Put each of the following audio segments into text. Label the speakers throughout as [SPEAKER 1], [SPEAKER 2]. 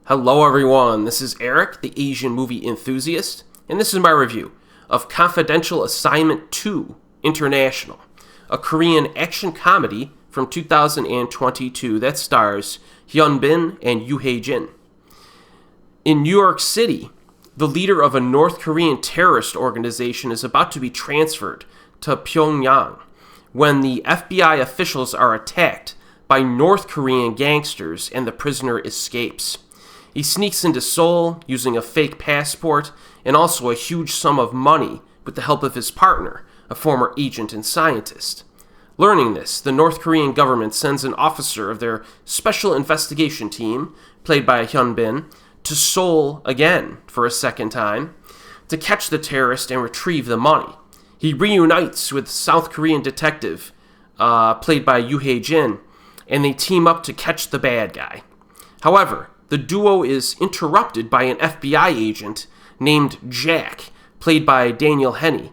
[SPEAKER 1] Hello everyone, this is Eric, the Asian movie enthusiast, and this is my review of Confidential Assignment 2 International, a Korean action comedy from 2022 that stars Hyun Bin and Yoo Hae-jin. In New York City, the leader of a North Korean terrorist organization is about to be transferred to Pyongyang when the FBI officials are attacked by North Korean gangsters and the prisoner escapes. He sneaks into Seoul using a fake passport and also a huge sum of money with the help of his partner, a former agent and scientist. Learning this, the North Korean government sends an officer of their special investigation team, played by Hyun Bin, to Seoul again for a second time to catch the terrorist and retrieve the money. He reunites with South Korean detective, played by Yoo Hae-jin, and they team up to catch the bad guy. However, the duo is interrupted by an FBI agent named Jack, played by Daniel Henney,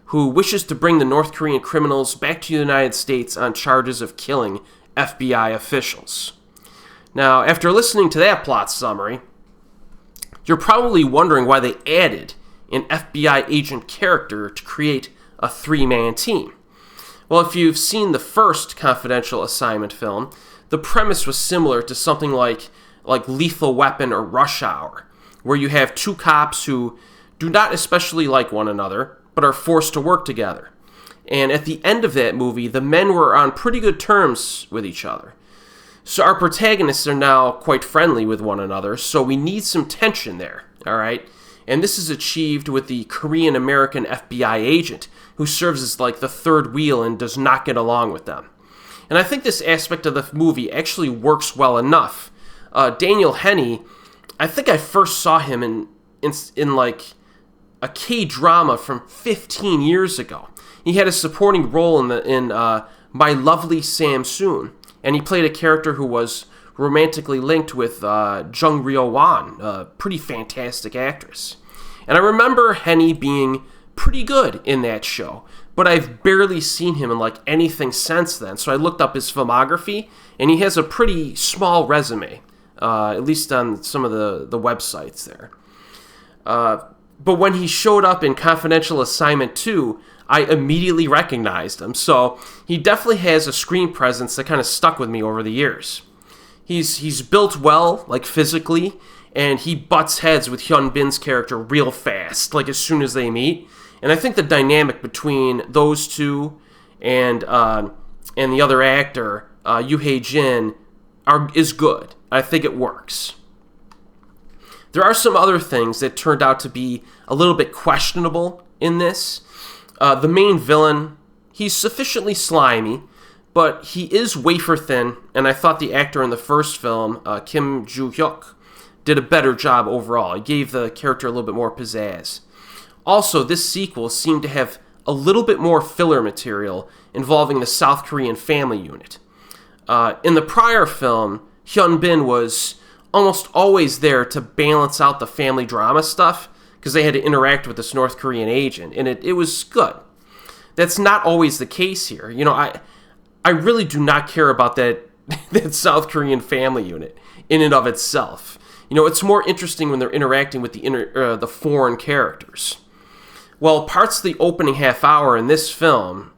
[SPEAKER 1] who wishes to bring the North Korean criminals back to the United States on charges of killing FBI officials. Now, after listening to that plot summary, you're probably wondering why they added an FBI agent character to create a three-man team. Well, if you've seen the first Confidential Assignment film, the premise was similar to something like Lethal Weapon or Rush Hour, where you have two cops who do not especially like one another, but are forced to work together. And at the end of that movie, the men were on pretty good terms with each other. So our protagonists are now quite friendly with one another, so we need some tension there, all right? And this is achieved with the Korean-American FBI agent, who serves as like the third wheel and does not get along with them. And I think this aspect of the movie actually works well enough. Daniel Henney, I think I first saw him in like a K-drama from 15 years ago. He had a supporting role in My Lovely Samsoon, and he played a character who was romantically linked with Jung Ryo-won, a pretty fantastic actress. And I remember Henney being pretty good in that show, but I've barely seen him in like anything since then. So I looked up his filmography, and he has a pretty small resume. At least on some of the websites there. But when he showed up in Confidential Assignment 2, I immediately recognized him. So he definitely has a screen presence that kind of stuck with me over the years. He's built well, like physically, and he butts heads with Hyun Bin's character real fast, like as soon as they meet. And I think the dynamic between those two and the other actor, Yoo Hae-jin, is good. I think it works. There are some other things that turned out to be a little bit questionable in this. The main villain, he's sufficiently slimy, but he is wafer thin, and I thought the actor in the first film, Kim Joo-hyuk, did a better job overall. He gave the character a little bit more pizzazz. Also, this sequel seemed to have a little bit more filler material involving the South Korean family unit. In the prior film, Hyun Bin was almost always there to balance out the family drama stuff because they had to interact with this North Korean agent, and it was good. That's not always the case here. You know, I really do not care about that South Korean family unit in and of itself. You know, it's more interesting when they're interacting with the foreign characters. Well, parts of the opening half hour in this film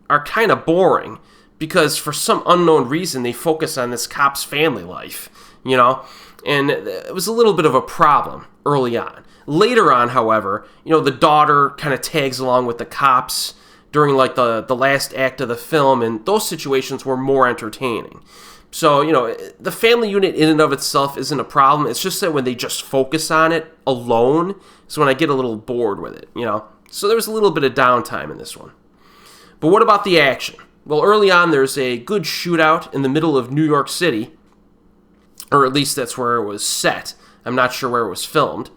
[SPEAKER 1] are kind of boring, because for some unknown reason, they focus on this cop's family life, you know? And it was a little bit of a problem early on. Later on, however, you know, the daughter kind of tags along with the cops during, like, the last act of the film, and those situations were more entertaining. So, you know, the family unit in and of itself isn't a problem. It's just that when they just focus on it alone is when I get a little bored with it, you know? So there was a little bit of downtime in this one. But what about the action? Well, early on, there's a good shootout in the middle of New York City, or at least that's where it was set. I'm not sure where it was filmed.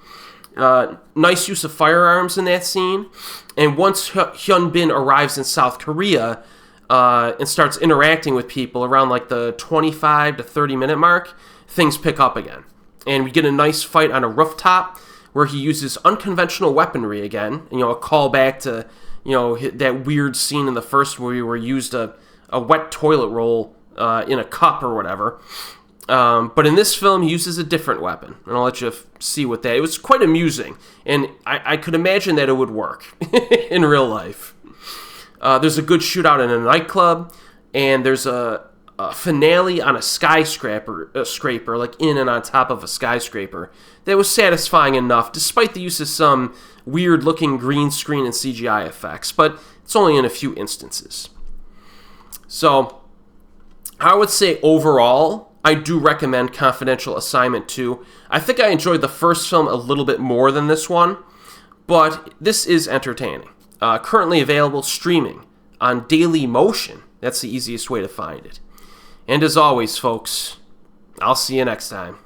[SPEAKER 1] Nice use of firearms in that scene. And once Hyun Bin arrives in South Korea and starts interacting with people around like the 25 to 30 minute mark, things pick up again. And we get a nice fight on a rooftop where he uses unconventional weaponry again. You know, a callback to, you know, that weird scene in the first movie where he used a wet toilet roll in a cup or whatever. But in this film, he uses a different weapon, and I'll let you see what that. It was quite amusing, and I could imagine that it would work in real life. There's a good shootout in a nightclub, and there's a finale on a skyscraper, like in and on top of a skyscraper, that was satisfying enough, despite the use of some weird-looking green screen and CGI effects. But it's only in a few instances. So, I would say overall, I do recommend Confidential Assignment 2. I think I enjoyed the first film a little bit more than this one, but this is entertaining. Currently available streaming on Daily Motion. That's the easiest way to find it. And as always, folks, I'll see you next time.